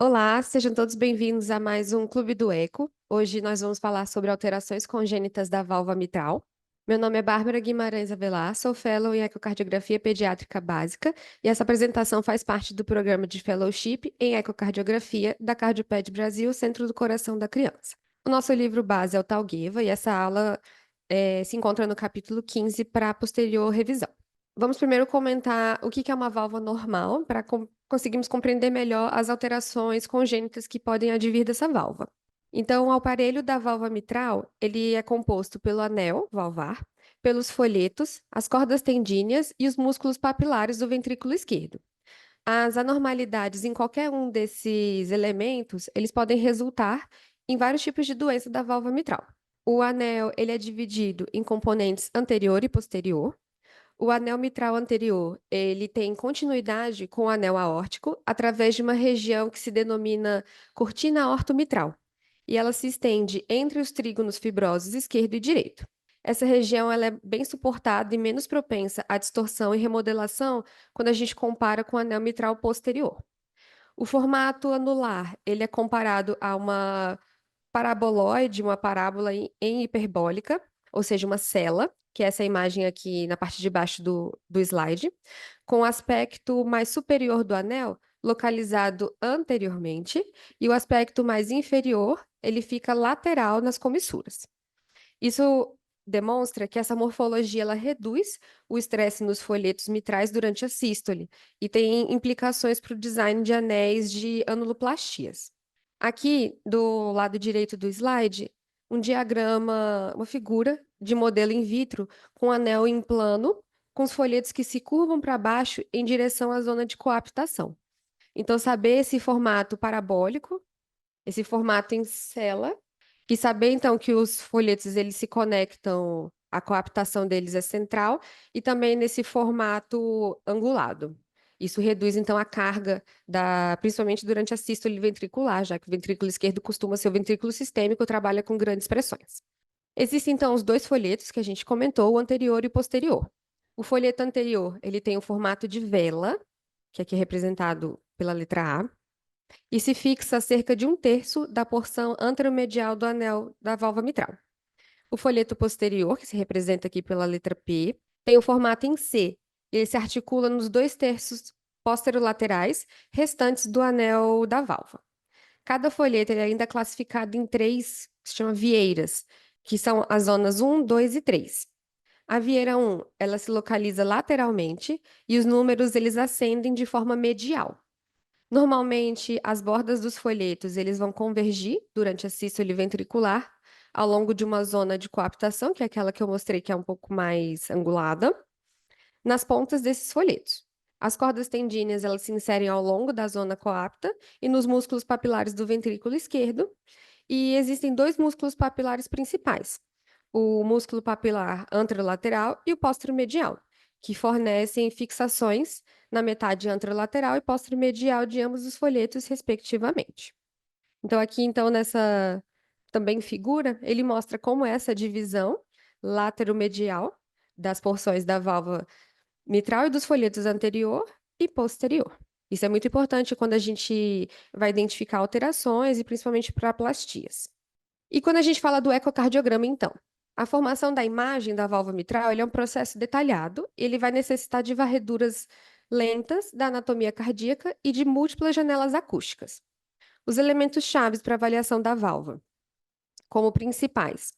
Olá, sejam todos bem-vindos a mais um Clube do Eco. Hoje nós vamos falar sobre alterações congênitas da válvula mitral. Meu nome é Bárbara Guimarães Avelar, sou Fellow em Ecocardiografia Pediátrica Básica e essa apresentação faz parte do programa de Fellowship em Ecocardiografia da Cardioped Brasil, Centro do Coração da Criança. O nosso livro base é o Talgueva e essa aula se encontra no capítulo 15 para posterior revisão. Vamos primeiro comentar o que é uma válvula normal, para conseguirmos compreender melhor as alterações congênitas que podem advir dessa válvula. Então, o aparelho da válvula mitral, ele é composto pelo anel valvar, pelos folhetos, as cordas tendíneas e os músculos papilares do ventrículo esquerdo. As anormalidades em qualquer um desses elementos, eles podem resultar em vários tipos de doença da válvula mitral. O anel, ele é dividido em componentes anterior e posterior. O anel mitral anterior, ele tem continuidade com o anel aórtico através de uma região que se denomina cortina aortomitral, e ela se estende entre os trígonos fibrosos esquerdo e direito. Essa região ela é bem suportada e menos propensa à distorção e remodelação quando a gente compara com o anel mitral posterior. O formato anular, ele é comparado a uma paraboloide, uma parábola em hiperbólica, ou seja, uma cela, que é essa imagem aqui na parte de baixo do slide, com o aspecto mais superior do anel localizado anteriormente e o aspecto mais inferior, ele fica lateral nas comissuras. Isso demonstra que essa morfologia ela reduz o estresse nos folhetos mitrais durante a sístole e tem implicações para o design de anéis de anuloplastias. Aqui, do lado direito do slide, um diagrama, uma figura de modelo in vitro com anel em plano, com os folhetos que se curvam para baixo em direção à zona de coaptação. Então, saber esse formato parabólico, esse formato em cela, e saber então que os folhetos eles se conectam, a coaptação deles é central, e também nesse formato angulado. Isso reduz então a carga principalmente durante a sístole ventricular, já que o ventrículo esquerdo costuma ser o ventrículo sistêmico, trabalha com grandes pressões. Existem então os dois folhetos que a gente comentou, o anterior e o posterior. O folheto anterior, ele tem o formato de vela, que aqui é representado pela letra A, e se fixa a cerca de 1/3 da porção anteromedial do anel da válvula mitral. O folheto posterior, que se representa aqui pela letra P, tem o formato em C. Ele se articula nos 2/3 posterolaterais restantes do anel da válvula. Cada folheto ele ainda é classificado em três, que se chama vieiras, que são as zonas 1, 2 e 3. A vieira 1, ela se localiza lateralmente e os números eles ascendem de forma medial. Normalmente, as bordas dos folhetos eles vão convergir durante a sístole ventricular ao longo de uma zona de coaptação, que é aquela que eu mostrei que é um pouco mais angulada, nas pontas desses folhetos. As cordas tendíneas elas se inserem ao longo da zona coapta e nos músculos papilares do ventrículo esquerdo, e existem dois músculos papilares principais, o músculo papilar anterolateral e o posteromedial, que fornecem fixações na metade anterolateral e posteromedial de ambos os folhetos, respectivamente. Então, aqui, então, nessa também figura, ele mostra como é essa divisão lateromedial das porções da válvula mitral e dos folhetos anterior e posterior. Isso é muito importante quando a gente vai identificar alterações e principalmente para plastias. E quando a gente fala do ecocardiograma, então, a formação da imagem da válvula mitral ele é um processo detalhado, ele vai necessitar de varreduras lentas da anatomia cardíaca e de múltiplas janelas acústicas. Os elementos chaves para avaliação da válvula, como principais,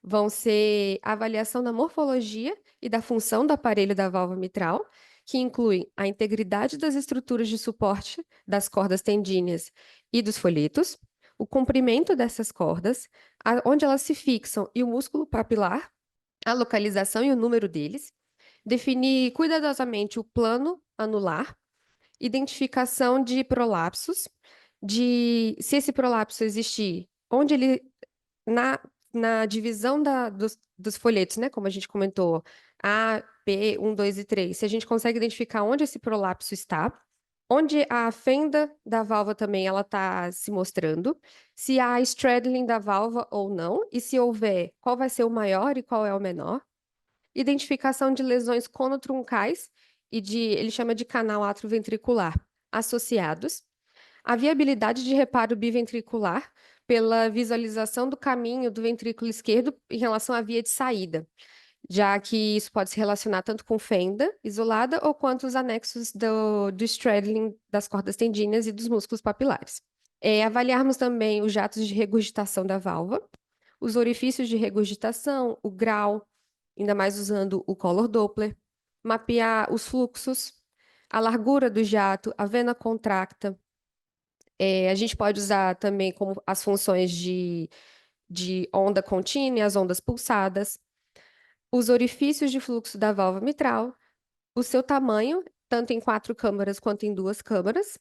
vão ser a avaliação da morfologia e da função do aparelho da válvula mitral, que incluem a integridade das estruturas de suporte das cordas tendíneas e dos folhetos, o comprimento dessas cordas, onde elas se fixam e o músculo papilar, a localização e o número deles, definir cuidadosamente o plano anular, identificação de prolapsos, de se esse prolapso existir, onde ele na, na divisão dos folhetos, né, como a gente comentou, A, P, 1, 2 e 3, se a gente consegue identificar onde esse prolapso está, onde a fenda da válvula também ela está se mostrando, se há straddling da válvula ou não, e se houver, qual vai ser o maior e qual é o menor. Identificação de lesões conotruncais e ele chama de canal atroventricular associados, A viabilidade de reparo biventricular pela visualização do caminho do ventrículo esquerdo em relação à via de saída, já que isso pode se relacionar tanto com fenda isolada ou quanto os anexos do straddling das cordas tendíneas e dos músculos papilares. Avaliarmos também os jatos de regurgitação da válvula, os orifícios de regurgitação, o grau, ainda mais usando o Color Doppler, mapear os fluxos, a largura do jato, a vena contracta. A gente pode usar também como as funções de onda contínua e as ondas pulsadas, os orifícios de fluxo da válvula mitral, o seu tamanho, tanto em 4 câmaras quanto em 2 câmaras,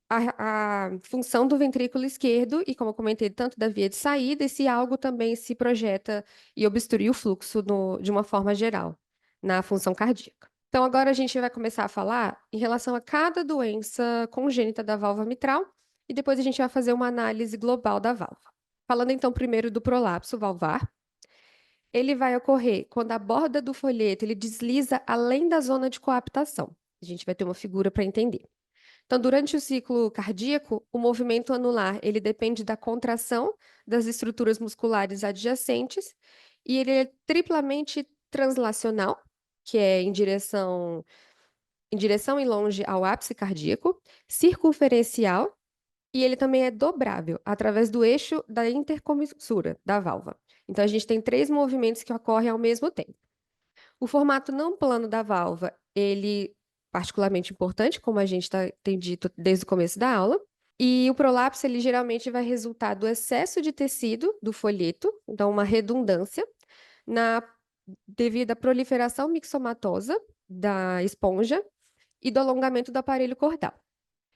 a função do ventrículo esquerdo e, como eu comentei, tanto da via de saída, e se algo também se projeta e obstrui o fluxo de uma forma geral, na função cardíaca. Então, agora a gente vai começar a falar em relação a cada doença congênita da válvula mitral e depois a gente vai fazer uma análise global da válvula. Falando então primeiro do prolapso valvar, ele vai ocorrer quando a borda do folheto ele desliza além da zona de coaptação. A gente vai ter uma figura para entender. Então, durante o ciclo cardíaco, o movimento anular, ele depende da contração das estruturas musculares adjacentes e ele é triplamente translacional, que é em direção e longe ao ápice cardíaco, circunferencial e ele também é dobrável através do eixo da intercomissura da válvula. Então, a gente tem 3 movimentos que ocorrem ao mesmo tempo. O formato não plano da válvula, ele particularmente importante, como a gente tem dito desde o começo da aula. E o prolapso, ele geralmente vai resultar do excesso de tecido do folheto, então uma redundância, na, devido à proliferação mixomatosa da esponja e do alongamento do aparelho cordal.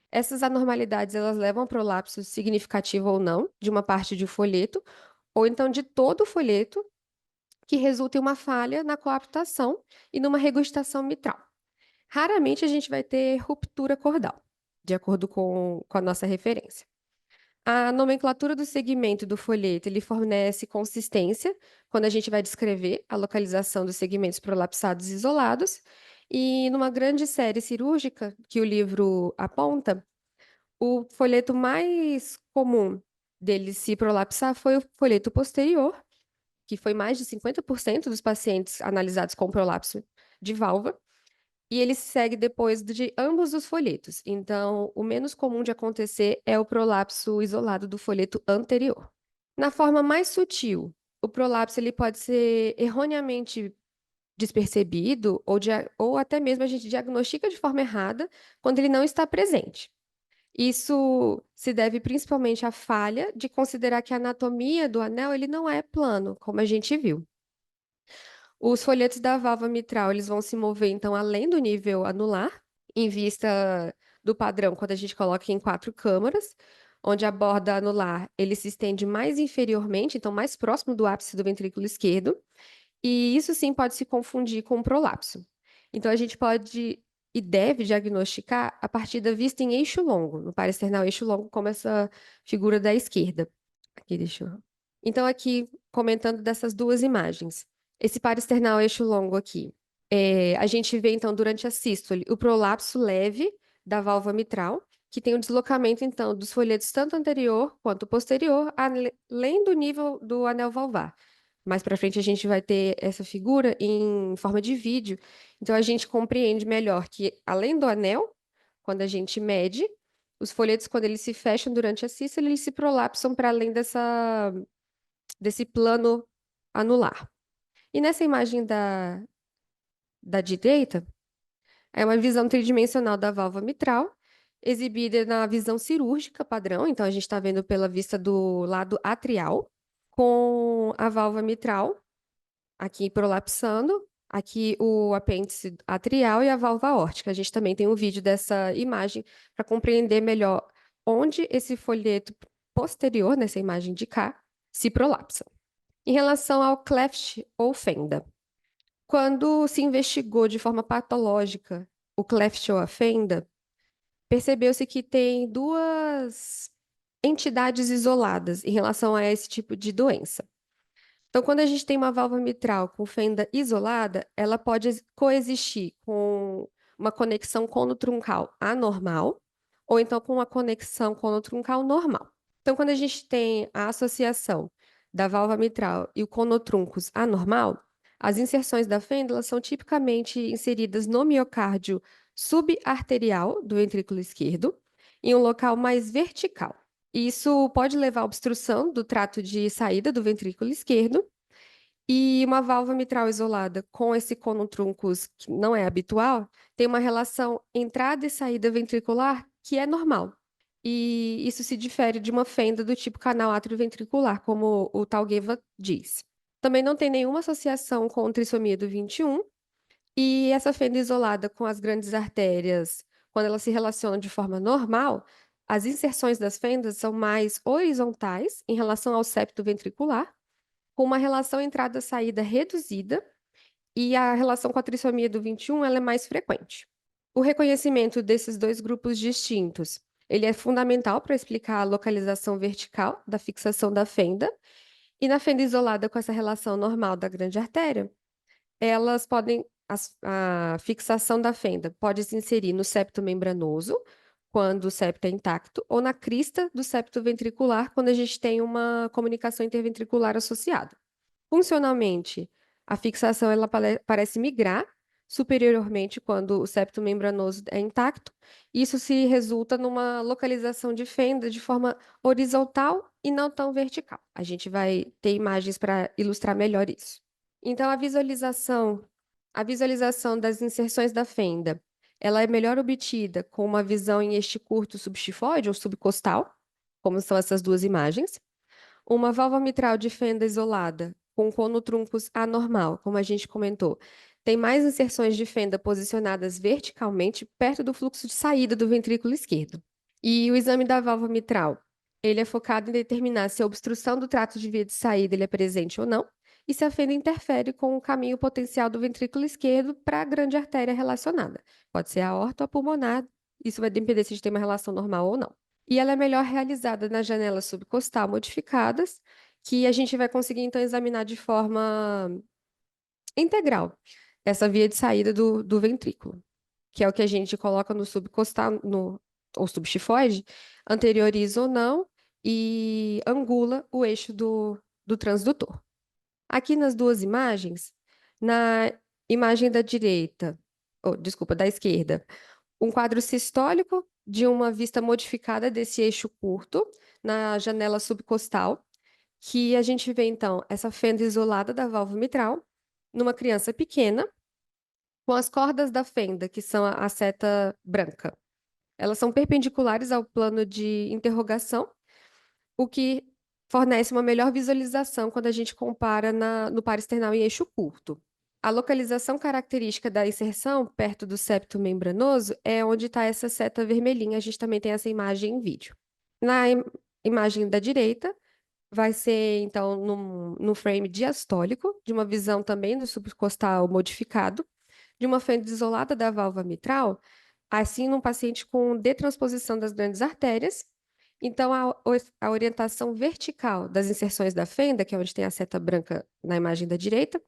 Essas anormalidades, elas levam a prolapso significativo ou não, de uma parte do folheto, ou então de todo o folheto, que resulta em uma falha na coaptação e numa regurgitação mitral. Raramente a gente vai ter ruptura cordal, de acordo com a nossa referência. A nomenclatura do segmento do folheto, ele fornece consistência quando a gente vai descrever a localização dos segmentos prolapsados isolados, e numa grande série cirúrgica que o livro aponta, o folheto mais comum dele se prolapsar foi o folheto posterior, que foi mais de 50% dos pacientes analisados com prolapso de válvula, e ele segue depois de ambos os folhetos. Então, o menos comum de acontecer é o prolapso isolado do folheto anterior. Na forma mais sutil, o prolapso ele pode ser erroneamente despercebido ou até mesmo a gente diagnostica de forma errada quando ele não está presente. Isso se deve principalmente à falha de considerar que a anatomia do anel ele não é plano, como a gente viu. Os folhetos da válvula mitral, eles vão se mover, então, além do nível anular, em vista do padrão, quando a gente coloca em 4 câmaras, onde a borda anular, ele se estende mais inferiormente, então, mais próximo do ápice do ventrículo esquerdo, e isso sim pode se confundir com prolapso. Então, a gente pode e deve diagnosticar a partir da vista em eixo longo, no parasternal eixo longo, como essa figura da esquerda. Aqui, deixa eu... Então, aqui, comentando dessas duas imagens. Esse parasternal eixo longo aqui. A gente vê, então, durante a sístole, o prolapso leve da válvula mitral, que tem o deslocamento, então, dos folhetos tanto anterior quanto posterior, além do nível do anel valvar. Mais para frente a gente vai ter essa figura em forma de vídeo. Então a gente compreende melhor que, além do anel, quando a gente mede, os folhetos, quando eles se fecham durante a sístole, eles se prolapsam para além desse plano anular. E nessa imagem da direita, é uma visão tridimensional da válvula mitral, exibida na visão cirúrgica padrão. Então a gente está vendo pela vista do lado atrial, com a válvula mitral aqui prolapsando, aqui o apêndice atrial e a válvula aórtica. A gente também tem um vídeo dessa imagem para compreender melhor onde esse folheto posterior, nessa imagem de cá, se prolapsa. Em relação ao cleft ou fenda, quando se investigou de forma patológica o cleft ou a fenda, percebeu-se que tem duas entidades isoladas em relação a esse tipo de doença. Então, quando a gente tem uma válvula mitral com fenda isolada, ela pode coexistir com uma conexão conotruncal anormal ou então com uma conexão conotruncal normal. Então, quando a gente tem a associação da válvula mitral e o conotruncus anormal, as inserções da fenda elas são tipicamente inseridas no miocárdio subarterial do ventrículo esquerdo, em um local mais vertical. Isso pode levar à obstrução do trato de saída do ventrículo esquerdo, e uma válvula mitral isolada com esse conotruncus, que não é habitual, tem uma relação entrada e saída ventricular que é normal. E isso se difere de uma fenda do tipo canal atrioventricular, como o Talgeva diz. Também não tem nenhuma associação com trissomia do 21, e essa fenda isolada com as grandes artérias, quando elas se relacionam de forma normal, as inserções das fendas são mais horizontais em relação ao septo ventricular, com uma relação entrada-saída reduzida, e a relação com a trissomia do 21 ela é mais frequente. O reconhecimento desses dois grupos distintos, ele é fundamental para explicar a localização vertical da fixação da fenda, e na fenda isolada com essa relação normal da grande artéria, elas podem, a fixação da fenda pode se inserir no septo membranoso, quando o septo é intacto, ou na crista do septo ventricular, quando a gente tem uma comunicação interventricular associada. Funcionalmente, a fixação ela parece migrar superiormente quando o septo membranoso é intacto. Isso se resulta numa localização de fenda de forma horizontal e não tão vertical. A gente vai ter imagens para ilustrar melhor isso. Então, a visualização das inserções da fenda, ela é melhor obtida com uma visão em eixo curto subxifoide ou subcostal, como são essas duas imagens. Uma válvula mitral de fenda isolada, com conotruncus anormal, como a gente comentou, tem mais inserções de fenda posicionadas verticalmente perto do fluxo de saída do ventrículo esquerdo. E o exame da válvula mitral, ele é focado em determinar se a obstrução do trato de via de saída ele é presente ou não, e se a fenda interfere com o caminho potencial do ventrículo esquerdo para a grande artéria relacionada. Pode ser a aorta ou a pulmonar, isso vai depender se a gente tem uma relação normal ou não. E ela é melhor realizada nas janelas subcostal modificadas, que a gente vai conseguir então examinar de forma integral essa via de saída do ventrículo, que é o que a gente coloca no subcostal, ou subxifoide, anterioriza ou não, e angula o eixo do transdutor. Aqui nas duas imagens, na imagem da direita, desculpa, da esquerda, um quadro sistólico de uma vista modificada desse eixo curto na janela subcostal, que a gente vê então essa fenda isolada da válvula mitral numa criança pequena, com as cordas da fenda, que são a seta branca. Elas são perpendiculares ao plano de interrogação, o que fornece uma melhor visualização quando a gente compara no par external em eixo curto. A localização característica da inserção perto do septo membranoso é onde está essa seta vermelhinha. A gente também tem essa imagem em vídeo. Na imagem da direita, vai ser, então, num frame diastólico, de uma visão também do subcostal modificado, de uma fenda isolada da válvula mitral, assim num paciente com detransposição das grandes artérias. Então, a orientação vertical das inserções da fenda, que é onde tem a seta branca na imagem da direita,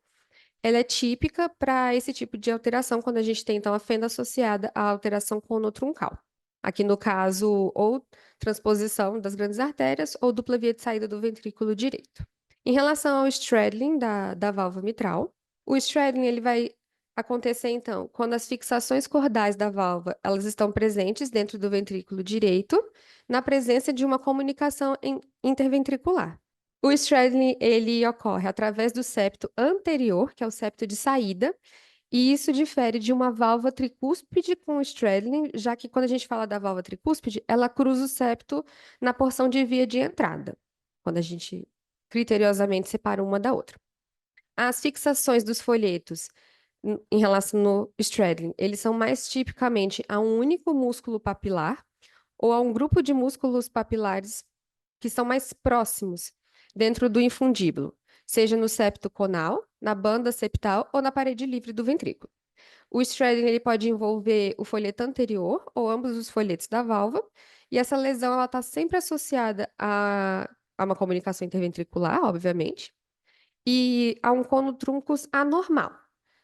ela é típica para esse tipo de alteração, quando a gente tem, então, a fenda associada à alteração conotruncal. Aqui, no caso, ou transposição das grandes artérias ou dupla via de saída do ventrículo direito. Em relação ao straddling da válvula mitral, o straddling ele vai acontecer, então, quando as fixações cordais da válvula elas estão presentes dentro do ventrículo direito, na presença de uma comunicação interventricular. O straddling, ele ocorre através do septo anterior, que é o septo de saída, e isso difere de uma válvula tricúspide com straddling, já que quando a gente fala da válvula tricúspide, ela cruza o septo na porção de via de entrada, quando a gente criteriosamente separa uma da outra. As fixações dos folhetos em relação no straddling, eles são mais tipicamente a um único músculo papilar ou a um grupo de músculos papilares que são mais próximos dentro do infundíbulo, seja no septo conal, na banda septal ou na parede livre do ventrículo. O straddling ele pode envolver o folheto anterior ou ambos os folhetos da válvula, e essa lesão está sempre associada a uma comunicação interventricular, obviamente, e a um conotruncus anormal,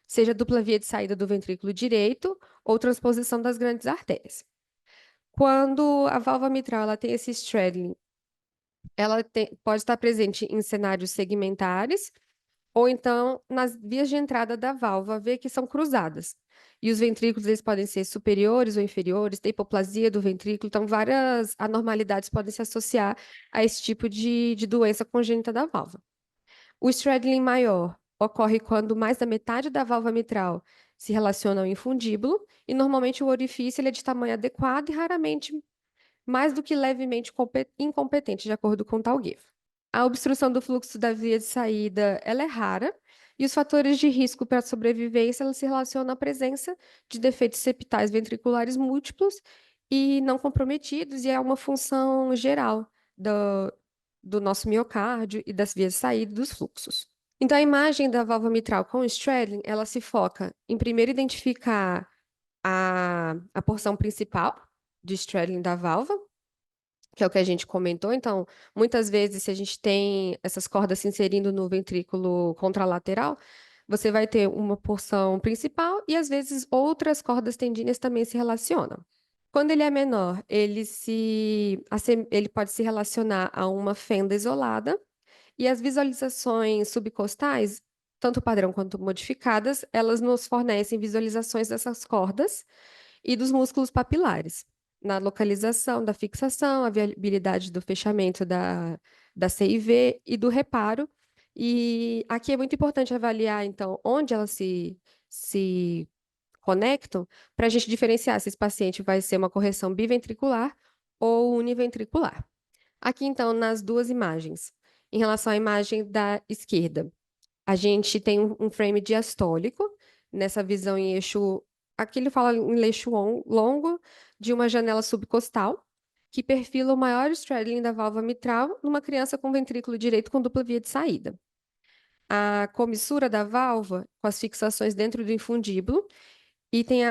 seja dupla via de saída do ventrículo direito ou transposição das grandes artérias. Quando a válvula mitral ela tem esse straddling, pode estar presente em cenários segmentares ou então nas vias de entrada da válvula, vê que são cruzadas. E os ventrículos eles podem ser superiores ou inferiores, tem hipoplasia do ventrículo, então várias anormalidades podem se associar a esse tipo de doença congênita da válvula. O straddling maior ocorre quando mais da metade da válvula mitral se relaciona ao infundíbulo, e normalmente o orifício ele é de tamanho adequado e raramente mais do que levemente incompetente, de acordo com Talguev. A obstrução do fluxo da via de saída, ela é rara, e os fatores de risco para a sobrevivência, ela se relacionam à presença de defeitos septais ventriculares múltiplos e não comprometidos, e é uma função geral do nosso miocárdio e das vias de saída dos fluxos. Então, a imagem da válvula mitral com straddling, ela se foca em primeiro identificar a porção principal de straddling da válvula, que é o que a gente comentou. Então, muitas vezes, se a gente tem essas cordas se inserindo no ventrículo contralateral, você vai ter uma porção principal e, às vezes, outras cordas tendíneas também se relacionam. Quando ele é menor, ele pode se relacionar a uma fenda isolada, e as visualizações subcostais, tanto padrão quanto modificadas, elas nos fornecem visualizações dessas cordas e dos músculos papilares, na localização da fixação, a viabilidade do fechamento da CIV e do reparo. E aqui é muito importante avaliar, então, onde elas se conectam, para a gente diferenciar se esse paciente vai ser uma correção biventricular ou univentricular. Aqui, então, nas duas imagens. Em relação à imagem da esquerda, a gente tem um frame diastólico, nessa visão em eixo. Aqui ele fala em eixo longo de uma janela subcostal, que perfila o maior straddling da válvula mitral numa criança com ventrículo direito com dupla via de saída. A comissura da válvula, com as fixações dentro do infundíbulo, e tem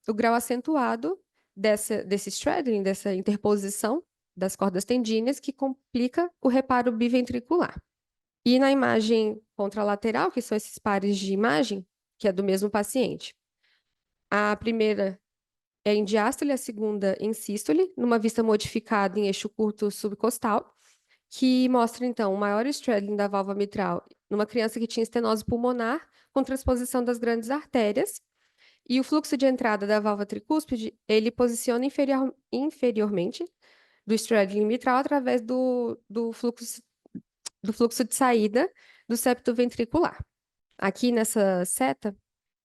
o grau acentuado desse straddling, dessa interposição das cordas tendíneas, que complica o reparo biventricular. E na imagem contralateral, que são esses pares de imagem, que é do mesmo paciente. A primeira é em diástole, a segunda em sístole, numa vista modificada em eixo curto subcostal, que mostra, então, o maior straddling da válvula mitral numa criança que tinha estenose pulmonar, com transposição das grandes artérias, e o fluxo de entrada da válvula tricúspide, ele posiciona inferiormente do straddling mitral através do fluxo de saída do septo ventricular. Aqui nessa seta,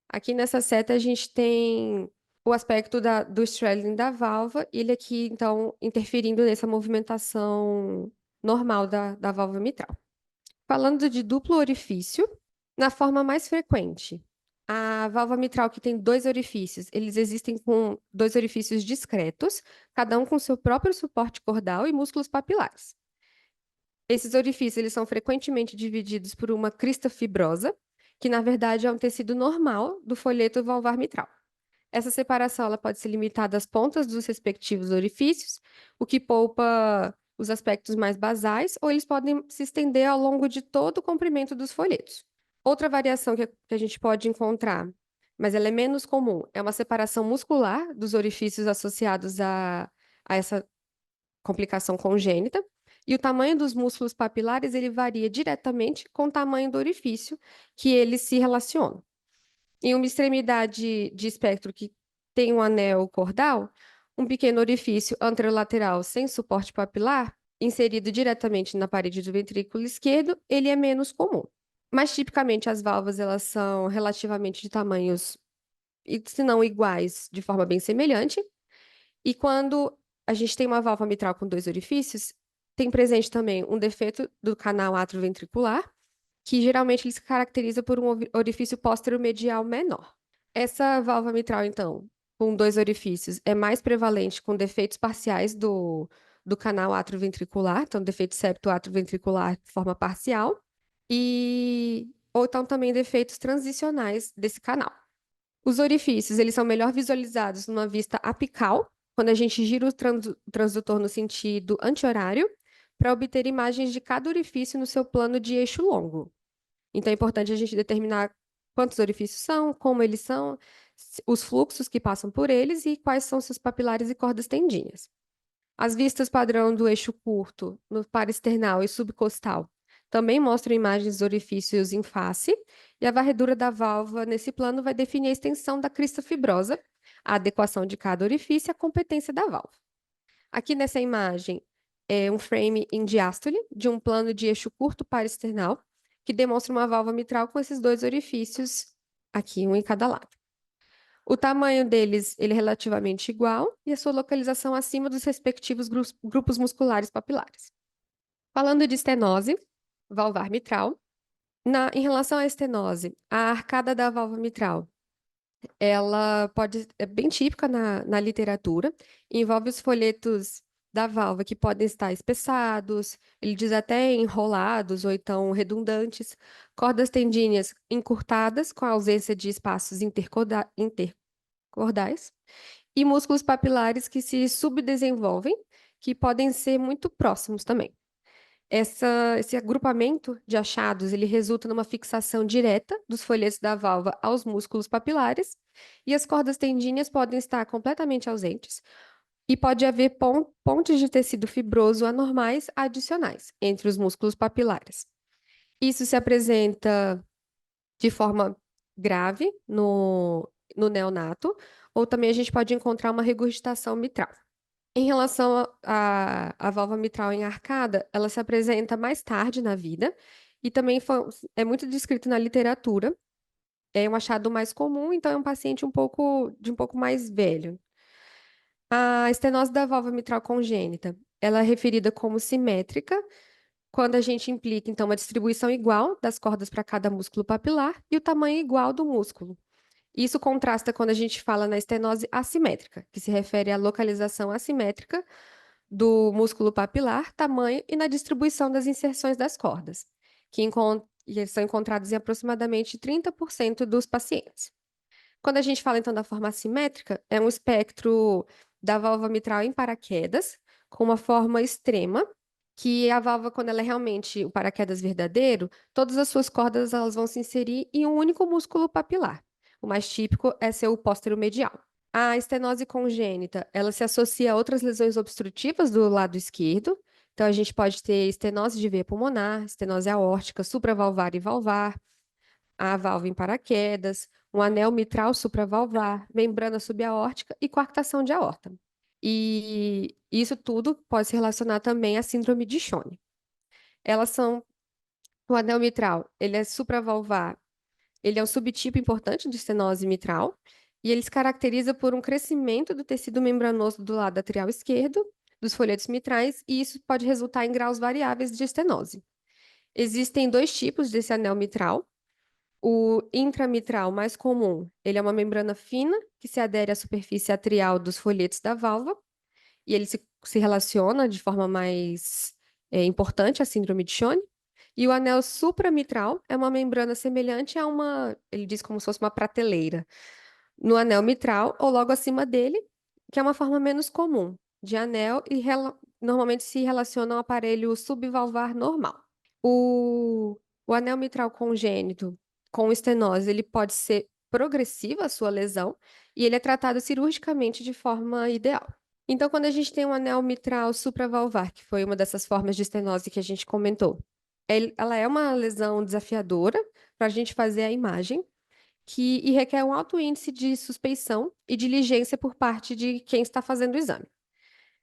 a gente tem o aspecto do straddling da válvula, ele aqui, então, interferindo nessa movimentação normal da válvula mitral. Falando de duplo orifício, na forma mais frequente, a válvula mitral que tem dois orifícios, eles existem com dois orifícios discretos, cada um com seu próprio suporte cordal e músculos papilares. Esses orifícios, eles são frequentemente divididos por uma crista fibrosa, que na verdade é um tecido normal do folheto valvar mitral. Essa separação ela pode ser limitada às pontas dos respectivos orifícios, o que poupa os aspectos mais basais, ou eles podem se estender ao longo de todo o comprimento dos folhetos. Outra variação que a gente pode encontrar, mas ela é menos comum, é uma separação muscular dos orifícios associados a essa complicação congênita, e o tamanho dos músculos papilares ele varia diretamente com o tamanho do orifício que eles se relacionam. Em uma extremidade de espectro que tem um anel cordal, um pequeno orifício anterolateral sem suporte papilar, inserido diretamente na parede do ventrículo esquerdo, ele é menos comum. Mas tipicamente as válvulas elas são relativamente de tamanhos, se não iguais, de forma bem semelhante. E quando a gente tem uma válvula mitral com dois orifícios, tem presente também um defeito do canal atrioventricular, que geralmente ele se caracteriza por um orifício póstero-medial menor. Essa válvula mitral, então, com dois orifícios, é mais prevalente com defeitos parciais do canal atrioventricular, então defeito septo atrioventricular de forma parcial, ou então também defeitos transicionais desse canal. Os orifícios, eles são melhor visualizados numa vista apical, quando a gente gira o transdutor no sentido anti-horário, para obter imagens de cada orifício no seu plano de eixo longo. Então, é importante a gente determinar quantos orifícios são, como eles são, os fluxos que passam por eles e quais são seus papilares e cordas tendíneas. As vistas padrão do eixo curto, no parasternal e subcostal, também mostram imagens dos orifícios em face, e a varredura da válvula nesse plano vai definir a extensão da crista fibrosa, a adequação de cada orifício e a competência da válvula. Aqui nessa imagem é um frame em diástole de um plano de eixo curto parasternal, que demonstra uma válvula mitral com esses dois orifícios aqui, um em cada lado. O tamanho deles, ele é relativamente igual e a sua localização acima dos respectivos grupos musculares papilares. Falando de estenose valvar mitral, em relação à estenose, a arcada da válvula mitral, ela é bem típica na literatura, envolve os folhetos da válvula que podem estar espessados, ele diz até enrolados ou então redundantes, cordas tendíneas encurtadas com a ausência de espaços intercordais e músculos papilares que se subdesenvolvem, que podem ser muito próximos também. Esse agrupamento de achados, ele resulta numa fixação direta dos folhetos da válvula aos músculos papilares, e as cordas tendíneas podem estar completamente ausentes, e pode haver pontes de tecido fibroso anormais adicionais entre os músculos papilares. Isso se apresenta de forma grave no neonato, ou também a gente pode encontrar uma regurgitação mitral. Em relação à válvula mitral em arcada, ela se apresenta mais tarde na vida e também é muito descrito na literatura. É um achado mais comum, então é um paciente um pouco mais velho. A estenose da válvula mitral congênita, ela é referida como simétrica quando a gente implica, então, uma distribuição igual das cordas para cada músculo papilar e o tamanho igual do músculo. Isso contrasta quando a gente fala na estenose assimétrica, que se refere à localização assimétrica do músculo papilar, tamanho e na distribuição das inserções das cordas, e são encontrados em aproximadamente 30% dos pacientes. Quando a gente fala então da forma assimétrica, é um espectro da válvula mitral em paraquedas, com uma forma extrema, que a válvula, quando ela é realmente o paraquedas verdadeiro, todas as suas cordas elas vão se inserir em um único músculo papilar. O mais típico é ser o póstero-medial. A estenose congênita, ela se associa a outras lesões obstrutivas do lado esquerdo. Então, a gente pode ter estenose de veia pulmonar, estenose aórtica, supravalvar e valvar, a válvula em paraquedas, um anel mitral supravalvar, membrana subaórtica e coarctação de aorta. E isso tudo pode se relacionar também à síndrome de Shone. Elas são, o anel mitral, ele é supravalvar, ele é um subtipo importante de estenose mitral e ele se caracteriza por um crescimento do tecido membranoso do lado atrial esquerdo, dos folhetos mitrais, e isso pode resultar em graus variáveis de estenose. Existem dois tipos desse anel mitral. O intramitral mais comum, ele é uma membrana fina que se adere à superfície atrial dos folhetos da válvula e ele se relaciona de forma mais importante à síndrome de Shone. E o anel supramitral é uma membrana semelhante a ele diz como se fosse uma prateleira, no anel mitral ou logo acima dele, que é uma forma menos comum de anel e normalmente se relaciona ao aparelho subvalvar normal. O anel mitral congênito com estenose, ele pode ser progressiva a sua lesão e ele é tratado cirurgicamente de forma ideal. Então, quando a gente tem um anel mitral supravalvar, que foi uma dessas formas de estenose que a gente comentou, ela é uma lesão desafiadora para a gente fazer a imagem, e requer um alto índice de suspeição e diligência por parte de quem está fazendo o exame.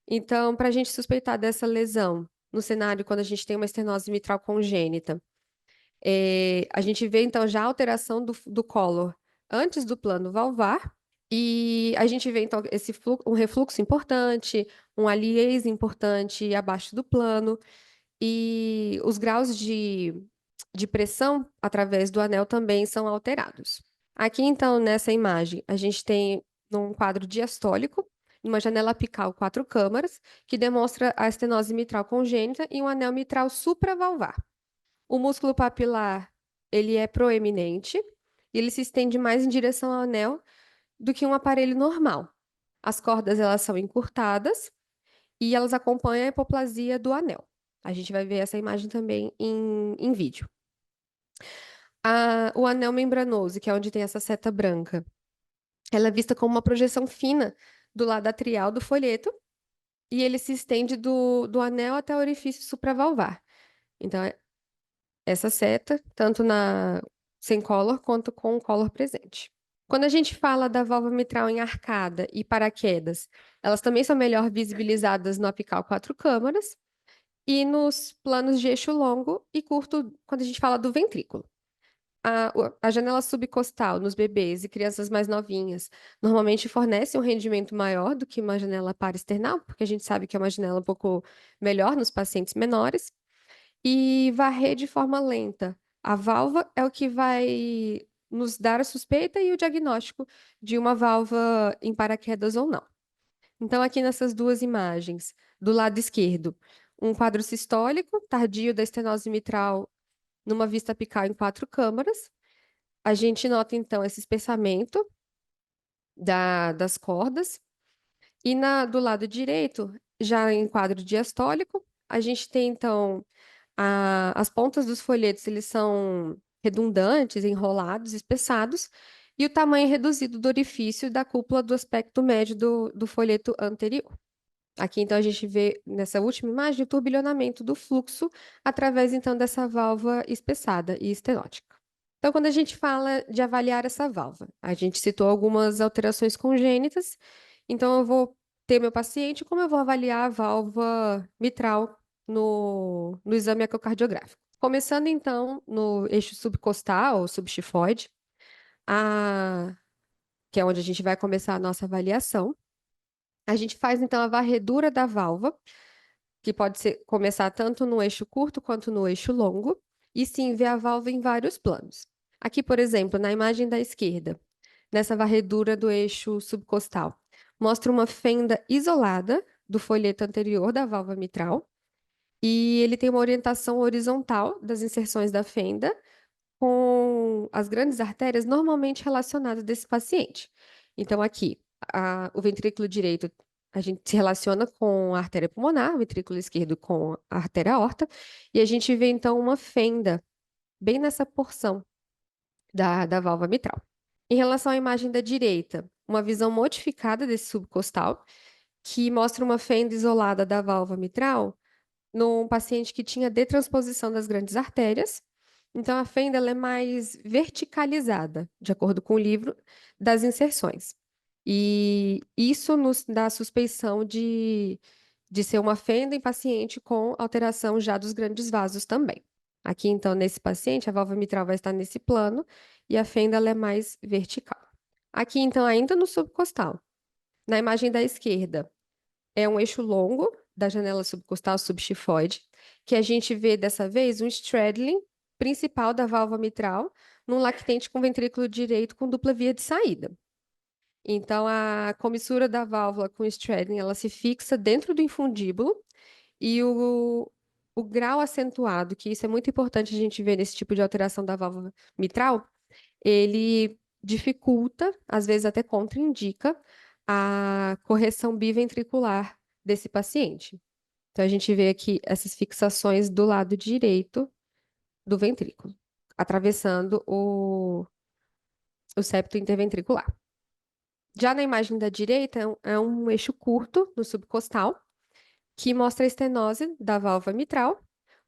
Então, para a gente suspeitar dessa lesão, no cenário quando a gente tem uma estenose mitral congênita, a gente vê então já a alteração do color antes do plano valvar, e a gente vê então um refluxo importante, um aliase importante abaixo do plano, e os graus de pressão através do anel também são alterados. Aqui, então, nessa imagem, a gente tem um quadro diastólico, uma janela apical 4 câmaras, que demonstra a estenose mitral congênita e um anel mitral supravalvar. O músculo papilar, ele é proeminente, e ele se estende mais em direção ao anel do que um aparelho normal. As cordas, elas são encurtadas e elas acompanham a hipoplasia do anel. A gente vai ver essa imagem também em vídeo. O anel membranoso, que é onde tem essa seta branca, ela é vista como uma projeção fina do lado atrial do folheto e ele se estende do anel até o orifício supravalvar. Então, essa seta, tanto na sem color quanto com o color presente. Quando a gente fala da válvula mitral em arcada e paraquedas, elas também são melhor visibilizadas no apical quatro câmaras e nos planos de eixo longo e curto, quando a gente fala do ventrículo. A janela subcostal nos bebês e crianças mais novinhas normalmente fornece um rendimento maior do que uma janela parasternal, porque a gente sabe que é uma janela um pouco melhor nos pacientes menores. E varrer de forma lenta a válvula é o que vai nos dar a suspeita e o diagnóstico de uma válvula em paraquedas ou não. Então, aqui nessas duas imagens, do lado esquerdo, um quadro sistólico tardio da estenose mitral numa vista apical em quatro câmaras. A gente nota, então, esse espessamento das cordas. E do lado direito, já em quadro diastólico, a gente tem, então, as pontas dos folhetos, eles são redundantes, enrolados, espessados, e o tamanho reduzido do orifício da cúpula do aspecto médio do folheto anterior. Aqui, então, a gente vê, nessa última imagem, o turbilhonamento do fluxo através, então, dessa válvula espessada e estenótica. Então, quando a gente fala de avaliar essa válvula, a gente citou algumas alterações congênitas, então eu vou ter meu paciente, como eu vou avaliar a válvula mitral no exame ecocardiográfico. Começando, então, no eixo subcostal ou subxifoide, a, que é onde a gente vai começar a nossa avaliação. A gente faz, então, a varredura da válvula, que pode começar tanto no eixo curto quanto no eixo longo, e sim ver a válvula em vários planos. Aqui, por exemplo, na imagem da esquerda, nessa varredura do eixo subcostal, mostra uma fenda isolada do folheto anterior da válvula mitral, e ele tem uma orientação horizontal das inserções da fenda com as grandes artérias normalmente relacionadas desse paciente. Então, aqui, o ventrículo direito, a gente se relaciona com a artéria pulmonar, o ventrículo esquerdo com a artéria aorta, e a gente vê, então, uma fenda bem nessa porção da válvula mitral. Em relação à imagem da direita, uma visão modificada desse subcostal, que mostra uma fenda isolada da válvula mitral num paciente que tinha detransposição das grandes artérias. Então, a fenda ela é mais verticalizada, de acordo com o livro, das inserções. E isso nos dá a suspeição de ser uma fenda em paciente com alteração já dos grandes vasos também. Aqui, então, nesse paciente, a válvula mitral vai estar nesse plano e a fenda ela é mais vertical. Aqui, então, ainda no subcostal, na imagem da esquerda, é um eixo longo da janela subcostal subxifoide, que a gente vê dessa vez um straddling principal da válvula mitral num lactente com ventrículo direito com dupla via de saída. Então, a comissura da válvula com straddling, ela se fixa dentro do infundíbulo e o grau acentuado, que isso é muito importante a gente ver nesse tipo de alteração da válvula mitral, ele dificulta, às vezes até contraindica, a correção biventricular desse paciente. Então, a gente vê aqui essas fixações do lado direito do ventrículo, atravessando o septo interventricular. Já na imagem da direita, é um eixo curto no subcostal, que mostra a estenose da válvula mitral.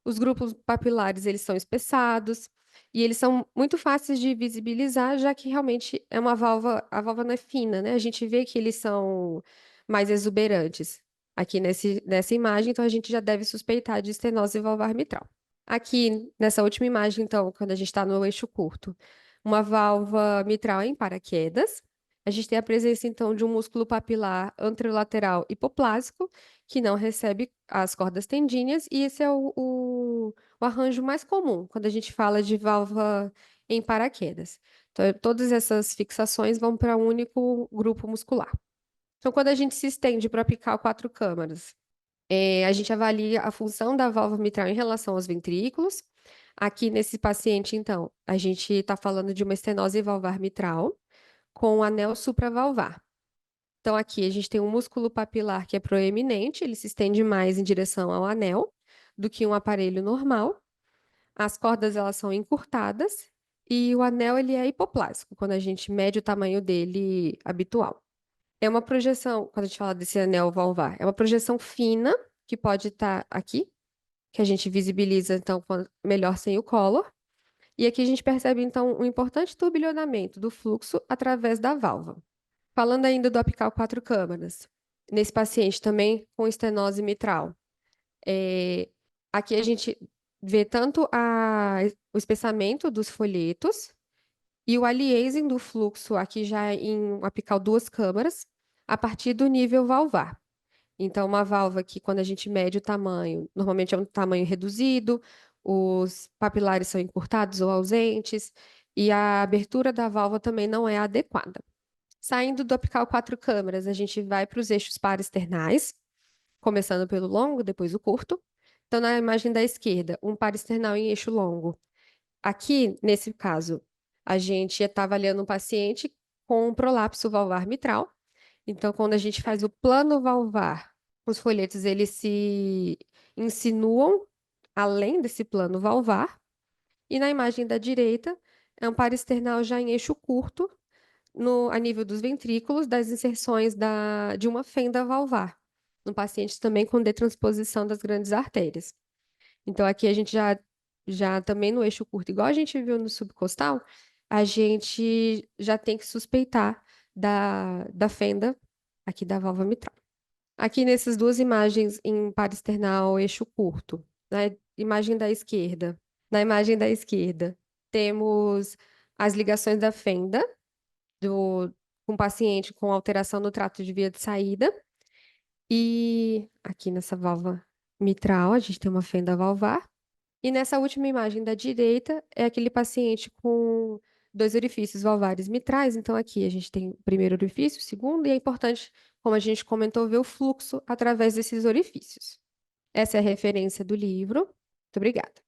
Os grupos papilares, eles são espessados e eles são muito fáceis de visibilizar, já que realmente é uma válvula, a válvula não é fina, né? A gente vê que eles são mais exuberantes aqui nessa imagem, então a gente já deve suspeitar de estenose valvar mitral. Aqui, nessa última imagem, então, quando a gente está no eixo curto, uma válvula mitral em paraquedas. A gente tem a presença, então, de um músculo papilar anterolateral hipoplásico, que não recebe as cordas tendíneas, e esse é o arranjo mais comum quando a gente fala de válvula em paraquedas. Então, todas essas fixações vão para um único grupo muscular. Então, quando a gente se estende para apical quatro câmaras, a gente avalia a função da válvula mitral em relação aos ventrículos. Aqui nesse paciente, então, a gente está falando de uma estenose valvar mitral com o anel supravalvar. Então, aqui a gente tem um músculo papilar que é proeminente, ele se estende mais em direção ao anel do que um aparelho normal. As cordas elas são encurtadas e o anel ele é hipoplástico, quando a gente mede o tamanho dele habitual. É uma projeção, quando a gente fala desse anel valvar, é uma projeção fina, que pode estar aqui, que a gente visibiliza, então, melhor sem o collar. E aqui a gente percebe, então, um importante turbilhonamento do fluxo através da válvula. Falando ainda do apical 4 câmaras, nesse paciente também com estenose mitral, é, aqui a gente vê tanto o espessamento dos folhetos e o aliasing do fluxo, aqui já em um apical 2 câmaras, a partir do nível valvar. Então, uma válvula que, quando a gente mede o tamanho, normalmente é um tamanho reduzido, os papilares são encurtados ou ausentes, e a abertura da válvula também não é adequada. Saindo do apical 4 câmaras, a gente vai para os eixos parasternais, começando pelo longo, depois o curto. Então, na imagem da esquerda, um parasternal em eixo longo. Aqui, nesse caso, a gente está avaliando um paciente com um prolapso valvar mitral. Então, quando a gente faz o plano valvar, os folhetos eles se insinuam além desse plano valvar. E na imagem da direita, é um parasternal já em eixo curto, a nível dos ventrículos, das inserções de uma fenda valvar, no paciente também com detransposição das grandes artérias. Então, aqui a gente já também no eixo curto, igual a gente viu no subcostal, a gente já tem que suspeitar da fenda aqui da válvula mitral. Aqui nessas duas imagens em parasternal eixo curto, imagem da esquerda. Na imagem da esquerda, temos as ligações da fenda com paciente com alteração no trato de via de saída. E aqui nessa válvula mitral, a gente tem uma fenda valvar. E nessa última imagem da direita é aquele paciente com dois orifícios valvares mitrais. Então, aqui a gente tem o primeiro orifício, o segundo, e é importante, como a gente comentou, ver o fluxo através desses orifícios. Essa é a referência do livro. Muito obrigada.